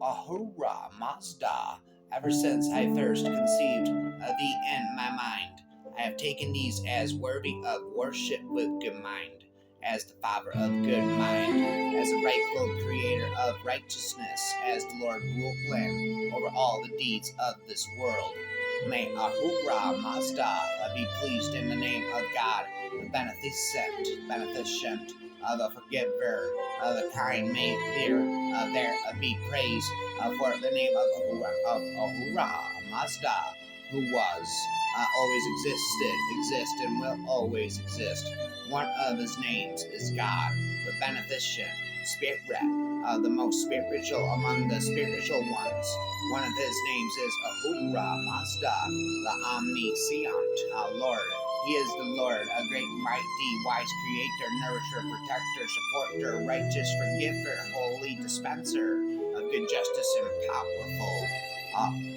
Ahura Mazda. Ever since I first conceived thee in my mind, I have taken these as worthy of worship with good mind, as the Father of good mind, as the rightful creator of righteousness, as the Lord ruling over all the deeds of this world. May Ahura Mazda be pleased in the name of God, the beneficent, the forgiver, the kind. May there be praise for the name of Ahura Mazda, who was, always exists, and will always exist. One of his names is God, the beneficent, spirit, the most spiritual among the spiritual ones. One of his names is Ahura Mazda, the omniscient Lord. He is the Lord, a great, mighty, wise creator, nourisher, protector, supporter, righteous, forgiver, holy dispenser of good justice and powerful.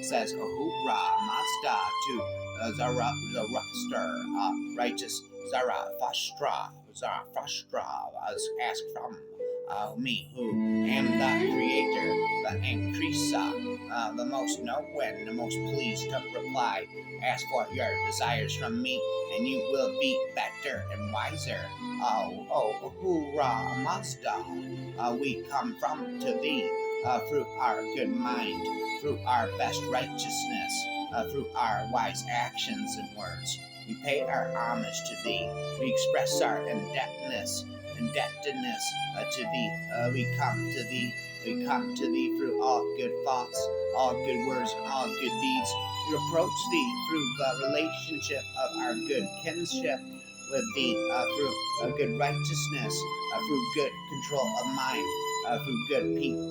Says Ahura Mazda to Zoroaster, righteous Zarathustra, asked from me, who am the creator, the increaser, the most knowing, the most pleased to reply. Ask for your desires from me, and you will be better and wiser. Hoorah, Mazda, we come from to thee through our good mind, through our best righteousness, through our wise actions and words. We pay our homage to thee. We express our indebtedness to thee. We come to thee through all good thoughts, all good words, and all good deeds. We approach thee through the relationship of our good kinship with thee, through good righteousness, through good control of mind, through good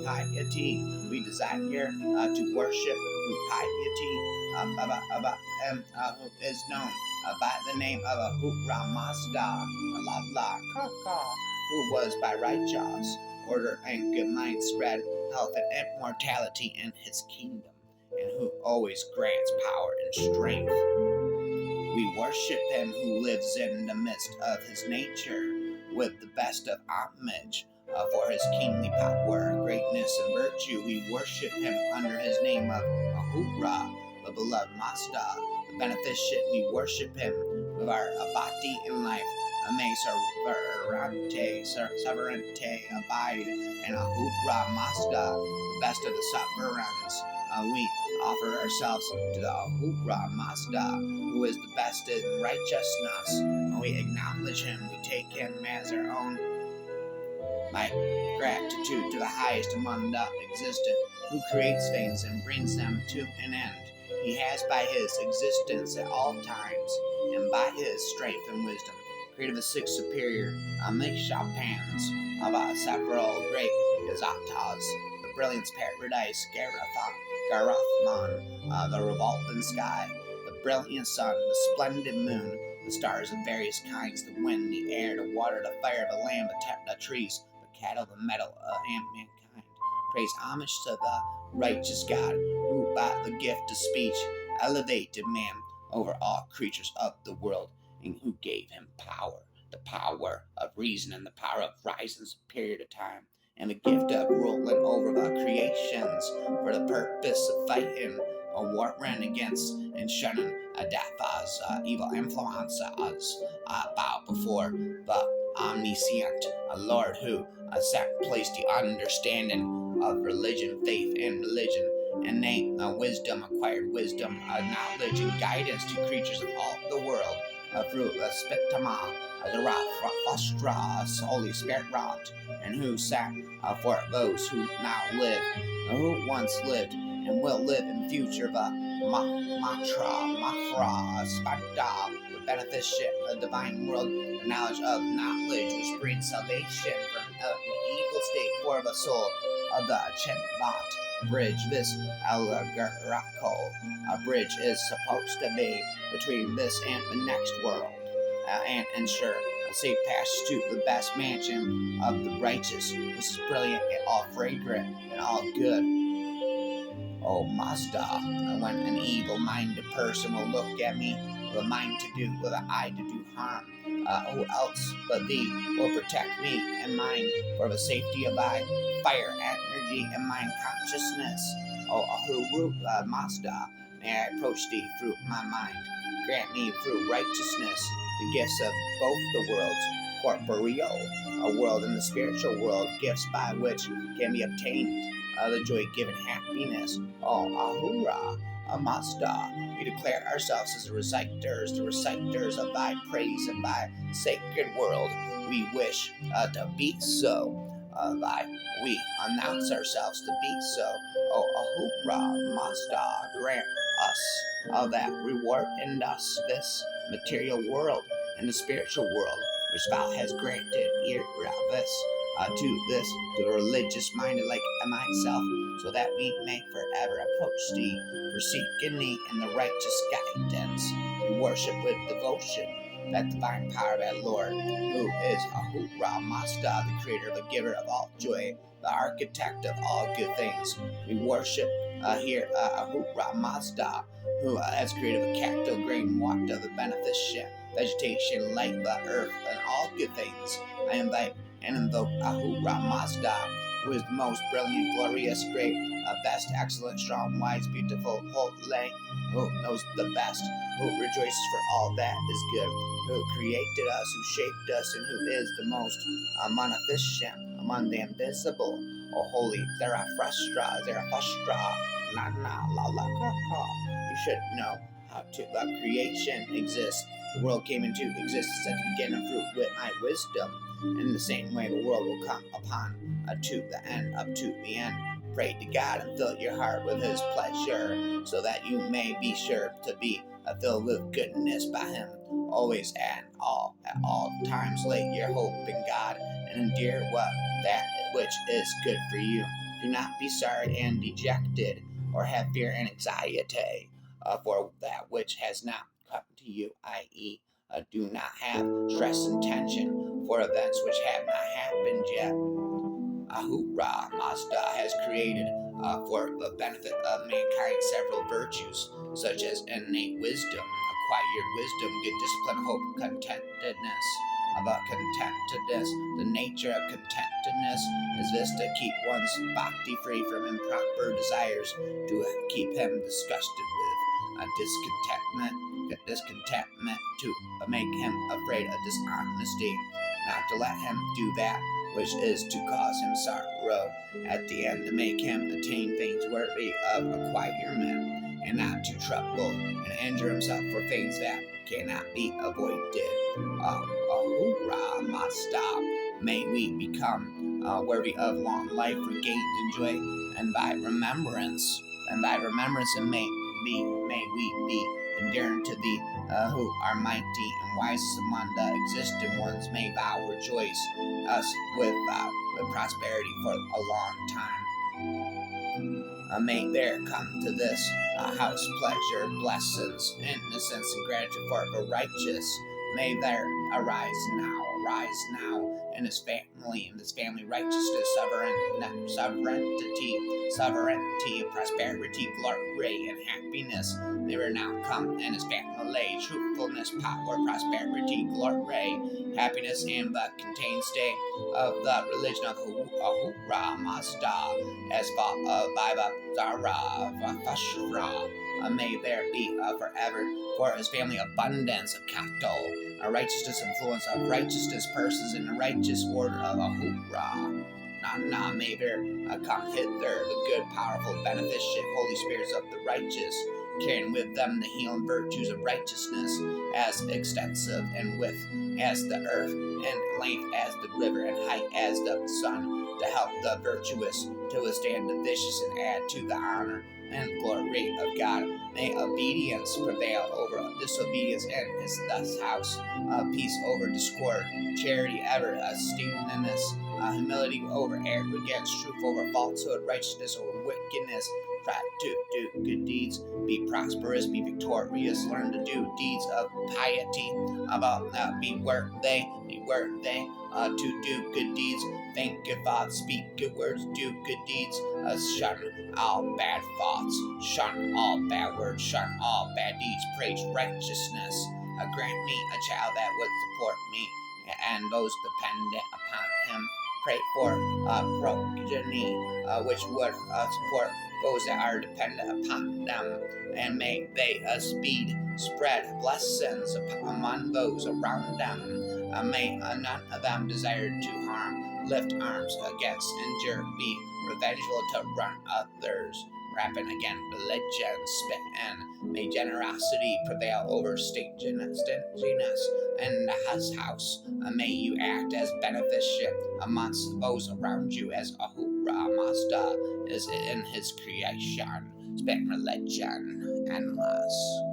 piety. We desire to worship through piety, who is known by the name of Ahura Mazda, who was by righteous order and good mind spread health and immortality in his kingdom, and who always grants power and strength. We worship him who lives in the midst of his nature with the best of homage for his kingly power, greatness, and virtue. We worship him under his name of Ahura, the beloved Mazda, the beneficent. We worship him with our bhakti in life. May sovereignty abide in Ahura Mazda, the best of the sovereigns. We offer ourselves to the Ahura Mazda, who is the best in righteousness. We acknowledge him, we take him as our own. My gratitude to the highest among the existent, who creates things and brings them to an end. He has by his existence at all times, and by his strength and wisdom, created the six superior Mishapans of several great Yazatas, the brilliance paradise, Garathman, the revolving sky, the brilliant sun, the splendid moon, the stars of various kinds, the wind, the air, the water, the fire, the land, the trees, the cattle, the metal, and mankind. Praise homage to the righteous God, who by the gift of speech elevated man over all creatures of the world, and who gave him power, the power of reason and the power of rising superior to time, and the gift of ruling over the creations for the purpose of fighting a warring against and shunning Adafa's evil influences. Bow before the omniscient Lord, who placed the understanding of religion, faith, and religion, and wisdom, acquired wisdom, knowledge, and guidance to creatures of all the world. Through the Spitama, Zarathustra, Holy Spirit wrought, and who sat for those who now live, who once lived, and will live in the future, the Matra, Spanda, the beneficent, the divine world, the knowledge of knowledge, which brings salvation from an evil state for the soul of the Chenvat bridge. This allegorical bridge is supposed to be between this and the next world, and ensure a safe passage to the best mansion of the righteous. This is brilliant and all fragrant and all good. Oh, Mazda, when an evil-minded person will look at me with a mind to do, with an eye to do harm, Who else but thee will protect me and mine for the safety of thy fire, energy, and mind consciousness? O Ahura Mazda, may I approach thee through my mind. Grant me through righteousness the gifts of both the worlds, corporeal, a world and the spiritual world, gifts by which can be obtained the joy-giving happiness. O Ahura Mazda, we declare ourselves as the reciters of thy praise and thy sacred world. We wish to be so. We announce ourselves to be so. O Ahura Mazda, grant us that reward in us this material world and the spiritual world, which thou hast granted to the religious minded like myself, so that we may forever approach thee, for seeking thee in the righteous guidance. We worship with devotion that divine power of that Lord, who is Ahura Mazda, the creator, the giver of all joy, the architect of all good things. We worship Ahura Mazda, who has created the capital, grain, water, the beneficent vegetation, light, the earth, and all good things. I invite and invoke Ahura Mazda, who is the most brilliant, glorious, great, best, excellent, strong, wise, beautiful, holy, who knows the best, who rejoices for all that is good, who created us, who shaped us, and who is the most magnificent among the invisible. O holy Zarathustra, Nana, Lala, Kaka. You should know how to creation exists. The world came into existence at the beginning through with my wisdom. In the same way, the world will come upon to the end, up to the end. Pray to God and fill your heart with His pleasure, so that you may be sure to be filled with goodness by Him. Always at all times, lay your hope in God and endure that which is good for you. Do not be sorry and dejected, or have fear and anxiety for that which has not come to you, i.e., do not have stress and tension for events which have not happened yet. Ahura Mazda has created for the benefit of mankind several virtues, such as innate wisdom, acquired wisdom, good discipline, hope, contentedness. About contentedness, the nature of contentedness is this: to keep one's bhakti free from improper desires, to keep him disgusted with discontentment, to make him afraid of dishonesty, not to let him do that which is to cause him sorrow, at the end to make him attain things worthy of acquirement, and not to trouble and injure himself for things that cannot be avoided. Ahura Mazda, may we become worthy of long life, regained in joy, and thy remembrance, and may we be endearing to thee, who are mighty and wisest among the existing ones. May thou rejoice us with prosperity for a long time. May there come to this house pleasure, blessings, innocence, and gratitude for the righteous. May there arise now in his family righteousness, sovereignty, prosperity, glory, and happiness. May there now come in his family truthfulness, power, prosperity, glory, happiness, and the contained state of the religion of Ahura Mazda, as by the Zarathustra. May there be forever for his family abundance of cattle, a righteousness influence of righteousness persons in the righteous order of Ahura. Nana, may there come hither the good, powerful, beneficent Holy Spirits of the righteous, carrying with them the healing virtues of righteousness, as extensive and width as the earth, and length as the river, and height as the sun, to help the virtuous to withstand the vicious and add to the honor and glory of God. May obedience prevail over disobedience in this house, peace over discord, charity ever steadiness, humility over arrogance, truth over falsehood, righteousness over wickedness. Try to do good deeds, be prosperous, be victorious, learn to do deeds of piety, be worthy to do good deeds, think good thoughts, speak good words, do good deeds, shun all bad thoughts, shun all bad words, shun all bad deeds, praise righteousness, grant me a child that would support me and those dependent upon him. Pray for progeny which would support those that are dependent upon them, and may they speed spread blessings among those around them. May none of them desire to harm, lift arms against, injure, be revengeful to run others, rapping again religion, spitting. May generosity prevail over stinginess in his house. May you act as beneficent amongst those around you as Ahura Mazda is in his creation. Spit religion endless.